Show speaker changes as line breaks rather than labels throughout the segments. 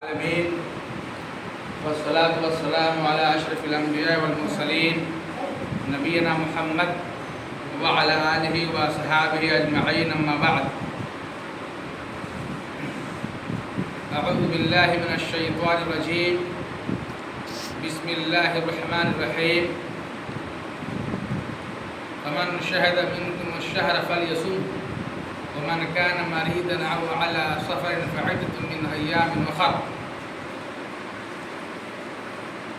العالمين والصلاة والسلام على أشرف الأنبياء والمرسلين نبينا محمد وعلى آله وصحابه أجمعين أما بعد أعوذ بالله من الشيطان الرجيم بسم الله الرحمن الرحيم فمن شهد منكم الشهر فليصم ومن كان مريضا أو على سفر فعدة من أيام أخر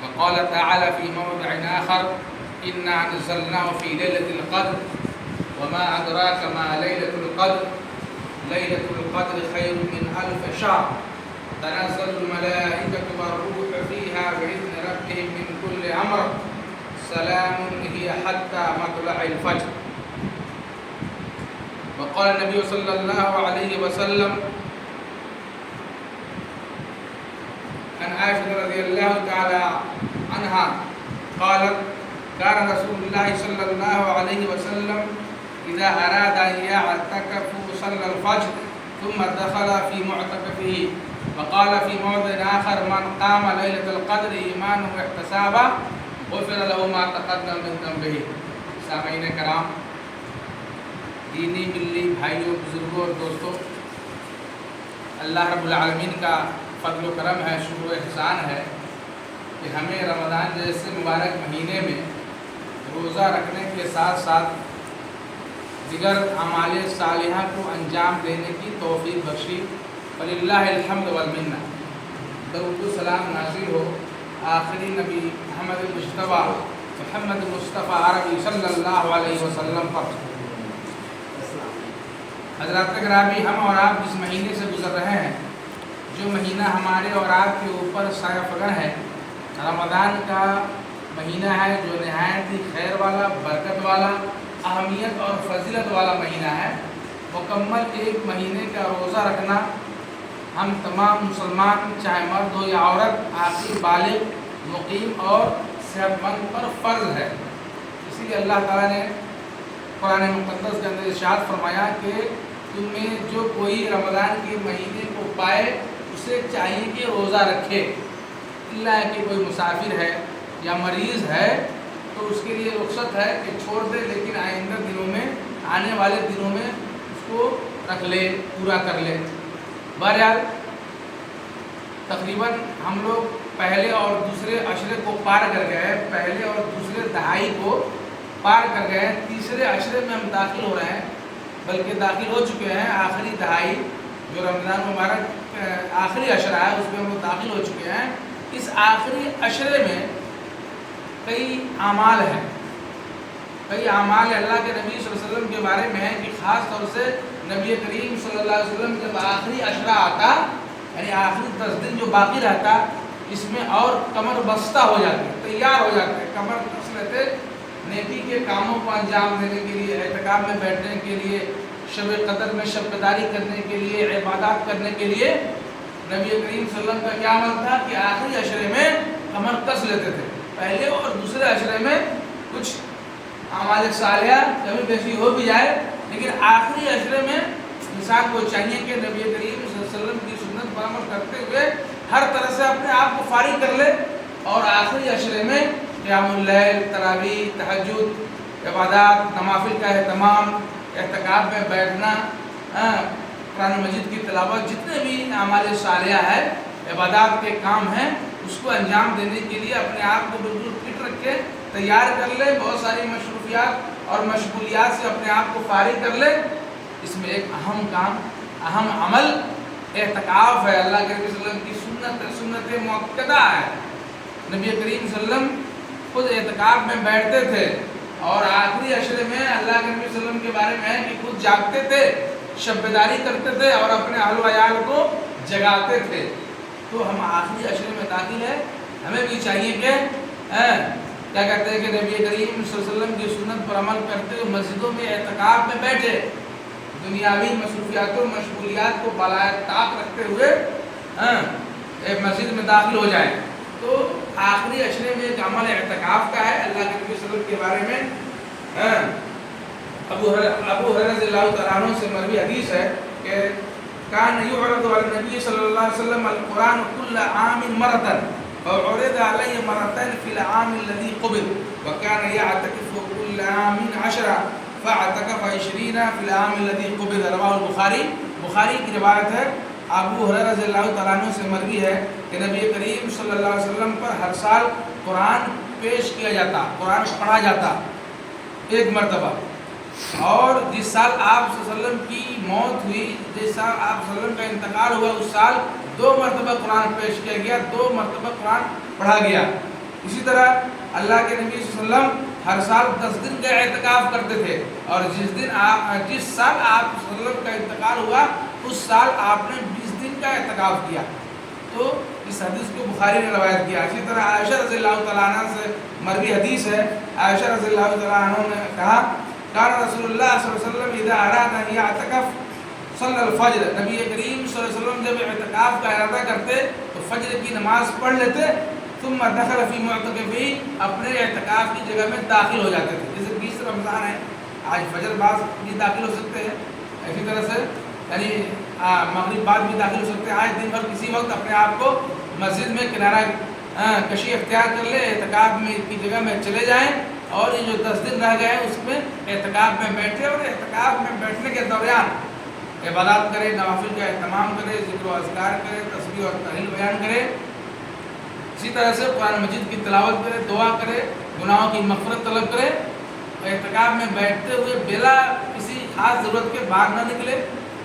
وقال تعالى في موضع آخر إنا أنزلناه في ليلة القدر وما أدراك ما ليلة القدر ليلة القدر خير من ألف شهر تنزل الملائكة والروح فيها بإذن ربهم من كل أمر سلام هي حتى مطلع الفجر. وقال النبي صلى الله عليه وسلم عن عائشة رضي الله تعالى عنها قالت كان رسول الله صلى الله عليه وسلم إذا أراد أن يعتكف صلى الفجر ثم دخل في معتكفه وقال في موضع آخر من قام ليلة القدر إيمانا واحتسابا غفر له ما تقدم من ذنبه. سامعین کرام، دینی ملی بھائیوں، بزرگوں اور دوستوں، اللہ رب العالمین کا فضل و کرم ہے، شکر و احسان ہے کہ ہمیں رمضان جیسے مبارک مہینے میں روزہ رکھنے کے ساتھ ساتھ دیگر اعمال صالحہ کو انجام دینے کی توفیق بخشی. وللہ الحمد والمنہ. درود و سلام نازل ہو آخری نبی محمد مصطفیٰ محمد مصطفیٰ عربی صلی اللہ علیہ وسلم پر. حضرات گرامی، ہم اور آپ جس مہینے سے گزر رہے ہیں، جو مہینہ ہمارے اور آپ کے اوپر سایہ فگن ہے، رمضان کا مہینہ ہے، جو نہایت ہی خیر والا، برکت والا، اہمیت اور فضیلت والا مہینہ ہے. مکمل ایک مہینے کا روزہ رکھنا ہم تمام مسلمان، چاہے مرد ہو یا عورت، عاقل، بالغ، مقیم اور صحت مند پر فرض ہے. اسی لیے اللہ تعالیٰ نے قرآن مقدس کے اندر ارشاد فرمایا کہ تم میں جو کوئی رمضان کے مہینے کو پائے اسے چاہیے کہ روزہ رکھے، اللہ کہ کوئی مسافر ہے یا مریض ہے تو اس کے لیے رخصت ہے کہ چھوڑ دے، لیکن آئندہ دنوں میں، آنے والے دنوں میں اس کو رکھ لے، پورا کر لے. بہرحال تقریباً ہم لوگ پہلے اور دوسرے عشرے کو پار کر گئے، پہلے اور دوسرے دہائی کو پار کر گئے، تیسرے عشرے میں ہم داخل ہو رہے ہیں، بلکہ داخل ہو چکے ہیں. آخری دہائی جو رمضان مبارک آخری عشرہ ہے، اس میں ہم داخل ہو چکے ہیں. اس آخری عشرے میں کئی اعمال ہیں، کئی اعمال اللہ کے نبی صلی اللہ علیہ وسلم کے بارے میں ہے کہ خاص طور سے نبی کریم صلی اللہ علیہ وسلم جب آخری عشرہ آتا، یعنی آخری 10 دن جو باقی رہتا، اس میں اور کمر بستہ ہو جاتے، تیار ہو جاتے، کمر کس لیتے نیکی کے کاموں کو انجام دینے کے لیے، اعتکاف میں بیٹھنے کے لیے، شب قدر میں شب بیداری کرنے کے لیے، عبادات کرنے کے لیے. نبی کریم صلی اللہ علیہ وسلم کا کیا عمل تھا کہ آخری عشرے میں کمر کس لیتے تھے. پہلے اور دوسرے عشرے میں کچھ اعمال صالحہ کبھی بیشی ہو بھی جائے، لیکن آخری عشرے میں انسان کو چاہیے کہ نبی کریم صلی اللہ علیہ وسلم کی سنت پر عمل کرتے ہوئے ہر طرح سے اپنے آپ کو فارغ کر لے، اور آخری عشرے میں قیام اللیل، تراویح، تہجد، عبادات، نوافل کا اہتمام، اعتکاف میں بیٹھنا، قرآن مجید کی تلاوت، جتنے بھی اعمال صالحہ ہے، عبادات کے کام ہیں، اس کو انجام دینے کے لیے اپنے آپ کو بالکل فٹ رکھ کے تیار کر لے. بہت ساری مصروفیات اور مشغولیات سے اپنے آپ کو فارغ کر لے. اس میں ایک اہم کام، اہم عمل اعتکاف ہے. اللہ کے نبی صلی اللہ علیہ وسلم کی سنت مؤکدہ ہے. نبی کریم صلی اللہ علیہ وسلم خود اعتکاف میں بیٹھتے تھے، اور آخری عشرے میں اللہ کے نبی صلی اللہ علیہ وسلم کے بارے میں ہے کہ خود جاگتے تھے، شب بیداری کرتے تھے اور اپنے اہل و عیال کو جگاتے تھے. تو ہم آخری عشرے میں داخل ہے، ہمیں بھی چاہیے کہ کیا کہتے ہیں کہ نبی کریم صلی اللہ علیہ وسلم کی سنت پر عمل کرتے ہوئے مسجدوں میں اعتکاف میں بیٹھے، دنیاوی مصروفیات و مشغولیات کو بالائے طاق رکھتے ہوئے ایک مسجد میں داخل ہو جائیں. تو آخری عشرے میں ایک عمل اعتکاف کا ہے. اللہ کے نبی صلی اللہ علیہ وسلم کے بارے میں ابو ہریرہ رضی اللہ تعالیٰ عنہ سے مروی حدیث ہے کہ كان يعرض على النبي صلى الله عليه وسلم القرآن كل عام مرة فعرض عليه مرتين في العام الذي قبل وكان يعتكف كل عام 10 فاعتكف 20 في العام الذي قبل. رواه البخاری. بخاری کی روایت ہے، ابو ہریرہ رضی اللہ تعالیٰ عنہ سے مروی ہے کہ نبی کریم صلی اللہ علیہ وسلم پر ہر سال قرآن پیش کیا جاتا، قرآن پڑھا جاتا ایک مرتبہ، اور جس سال آپ صلی اللہ علیہ وسلم کی موت ہوئی، جس سال آپ صلی اللہ علیہ وسلم کا انتقال ہوا، اس سال 2 مرتبہ قرآن پیش کیا گیا، 2 مرتبہ قرآن پڑھا گیا. اسی طرح اللہ کے نبی صلی اللہ علیہ وسلم ہر سال 10 دن کا اعتکاف کرتے تھے، اور جس سال آپ صلی اللہ علیہ وسلم کا انتقال ہوا اس سال آپ نے 20 دن کا اعتکاف کیا. تو اس حدیث کو بخاری نے روایت کیا. اسی طرح عائشہ رضی اللہ تعالیٰ عنہ سے مروی حدیث ہے، عائشہ رضی اللہ تعالیٰ عنہ نے کہا کان رسول اللہ صلی اللہ علیہ وسلم اذا اراد ان یعتکف صلی الفجر، نبی کریم صلی اللہ علیہ وسلم جب اعتکاف کا ارادہ کرتے تو فجر کی نماز پڑھ لیتے، ثم دخل فی معتکفہ، اپنے اعتکاف کی جگہ میں داخل ہو جاتے تھے. جیسے 20 رمضان ہے، آج فجر بعد بھی داخل ہو سکتے ہیں، اسی طرح سے یعنی مغرب بعد بھی داخل ہو سکتے ہیں. آج دن بھر کسی وقت اپنے آپ کو مسجد میں کنارہ کشی اختیار کر لے، اعتکاف میں کی جگہ میں چلے جائیں، اور یہ جو 10 دن رہ گئے اس میں اعتکاف میں بیٹھے، اور اعتکاف میں بیٹھنے کے دوران عبادات کرے، نوافل کا اہتمام کرے، ذکر و اذکار کرے، تسبیح اور تحلیل بیان کرے. اسی طرح سے قرآن مجید کی تلاوت کرے، دعا کرے، گناہوں کی مغفرت طلب کرے. اعتکاف میں بیٹھتے ہوئے بلا کسی خاص ضرورت کے باہر نہ نکلے.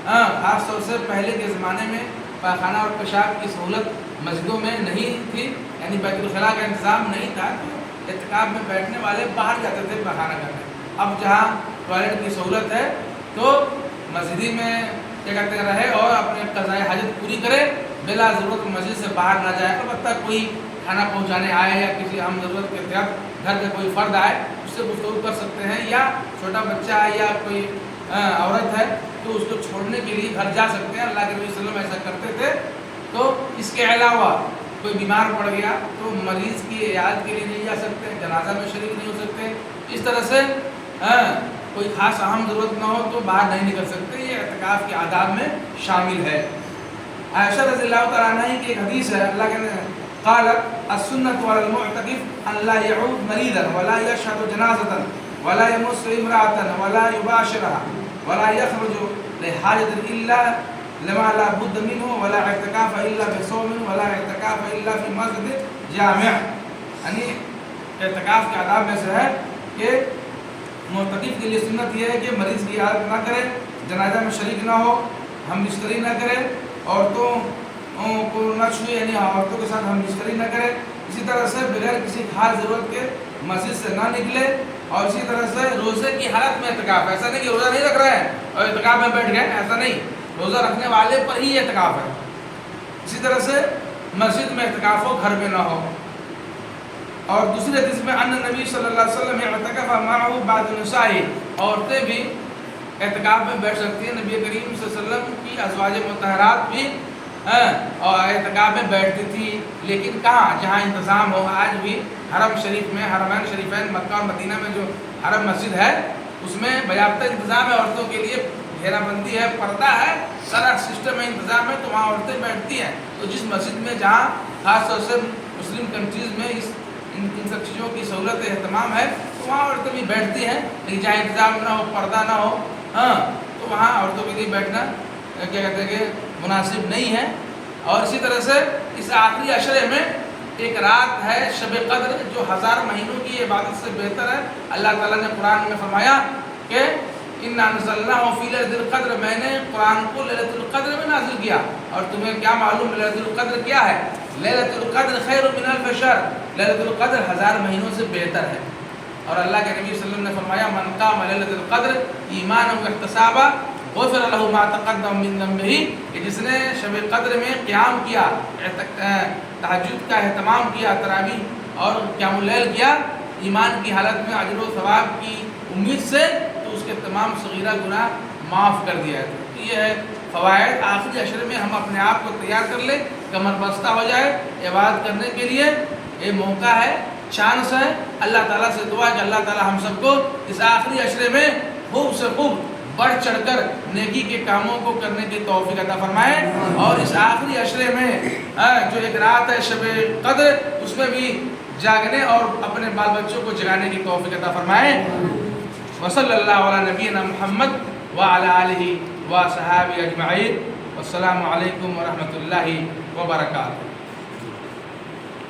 خاص طور سے پہلے کے زمانے میں پاخانہ اور پیشاب کی سہولت مسجدوں میں نہیں تھی، یعنی بیت الخلاء کا انتظام نہیں تھا، تو اعتکاف میں بیٹھنے والے باہر جاتے تھے پاخانہ کرنے. اب جہاں ٹوائلٹ کی سہولت ہے تو مسجد میں کیا کہتے ہیں رہے اور اپنے قضائے حاجت پوری کرے، بلا ضرورت مسجد سے باہر نہ جائے. البتہ کوئی کھانا پہنچانے آئے یا کسی اہم ضرورت کے تحت گھر کا کوئی فرد آئے اس سے گفتگو کر سکتے ہیں، یا چھوٹا بچہ ہے یا کوئی عورت ہے تو اس کو چھوڑنے کے لیے گھر جا سکتے ہیں. اللہ کے نبی صلی اللہ علیہ وسلم ایسا کرتے تھے. تو اس کے علاوہ کوئی بیمار پڑ گیا تو مریض کی عیادت کے لیے نہیں جا سکتے، جنازہ میں شریک نہیں ہو سکتے. اس طرح سے کوئی خاص اہم ضرورت نہ ہو تو باہر نہیں نکل سکتے. یہ اعتکاف کے آداب میں شامل ہے. عائشہ رضی اللہ تعالیٰ عنہ کی ایک حدیث ہے، اللہ کے قالت السنة على المعتكف ان لا يعود مريضا ولا يشهد جنازة ولا يمس امرأة ولا يباشرها ولا يخرج لحاجة الا لما لا بد منه ولا اعتكاف الا بصوم ولا اعتكاف الا في مسجد جامع. یعنی اعتکاف کے آداب میں سے ہے کہ معتکف کے لیے سنت یہ ہے کہ مریض کی عیادت نہ کرے، جنازہ میں شریک نہ ہو، ہم بستری نہ کرے، عورتوں کو نہ چھوئے، یعنی عورتوں کے ساتھ ہم بستری نہ کرے. اسی طرح سے بغیر کسی خاص ضرورت کے مسجد سے نہ نکلے. اور اسی طرح سے روزے کی حالت میں اعتکاف، ایسا نہیں کہ روزہ نہیں رکھ رہے ہیں اور اعتکاف میں بیٹھ گئے، ایسا نہیں، روزہ رکھنے والے پر ہی اعتکاف ہے. اسی طرح سے مسجد میں اعتکاف ہو، گھر میں نہ ہو. اور دوسری حدیث میں ان نبی صلی اللہ علیہ وسلم اعتکف معه بعض النساء، عورتیں بھی اعتکاف میں بیٹھ سکتی ہیں. نبی کریم صلی اللہ علیہ وسلم کی ازواج مطہرات بھی اور اعتکاف میں بیٹھتی تھی، لیکن کہاں؟ جہاں انتظام ہو. آج بھی حرم شریف میں، حرمین شریفین مکہ اور مدینہ میں جو حرم مسجد ہے اس میں باضابطہ انتظام ہے، عورتوں کے لیے گھیرا بندی ہے، پردہ ہے، سارا سسٹم ہے، انتظام ہے، تو وہاں عورتیں بیٹھتی ہیں. تو جس مسجد میں جہاں خاص طور سے مسلم کنٹریز میں ان سب چیزوں کی سہولت اہتمام ہے تو وہاں عورتیں بھی بیٹھتی ہیں، لیکن جہاں انتظام نہ ہو، پردہ نہ ہو، تو وہاں عورتوں کے لیے بیٹھنا کیا کہتے ہیں کہ مناسب نہیں ہے. اور اسی طرح سے اس آخری عشرے میں ایک رات ہے شب قدر جو 1000 مہینوں کی عبادت سے بہتر ہے. اللہ تعالیٰ نے قرآن میں فرمایا کہ اِنَّا أَنزَلْنَاهُ فِي لَيْلَةِ الْقَدْرِ، میں نے قرآن کو لیلۃ القدر میں نازل کیا. اور تمہیں کیا معلوم لیلۃ القدر کیا ہے؟ لیلۃ القدر خیر من الف شہر، لیلۃ القدر 1000 مہینوں سے بہتر ہے. اور اللہ کے نبی صلی اللہ علیہ وسلم نے فرمایا من قام لیلۃ القدر ایمانا واحتسابا غفر له ما تقدم من ذنبه، کہ جس نے شب قدر میں قیام کیا، تہجد کا اہتمام کیا، تراویح اور قیام اللیل کیا، ایمان کی حالت میں اجر و ثواب کی امید سے، تو اس کے تمام صغیرہ گناہ معاف کر دیا ہے. تو یہ ہے فوائد. آخری عشرے میں ہم اپنے آپ کو تیار کر لیں، کمر بستہ ہو جائے عبادت کرنے کے لیے. یہ موقع ہے، چانس ہے. اللہ تعالیٰ سے دعا کہ اللہ تعالیٰ ہم سب کو اس آخری عشرے میں خوب سے خوب بڑھ چڑھ کر نیکی کے کاموں کو کرنے کی توفیق عطا فرمائے، اور اس آخری عشرے میں جو ایک رات ہے شب قدر، اس میں بھی جاگنے اور اپنے بال بچوں کو جگانے کی توفیق عطا فرمائے۔ وصلی اللہ علی نبینا محمد وعلی آلہ وصحابہ اجمعین، والسلام علیکم ورحمۃ اللہ وبرکاتہ۔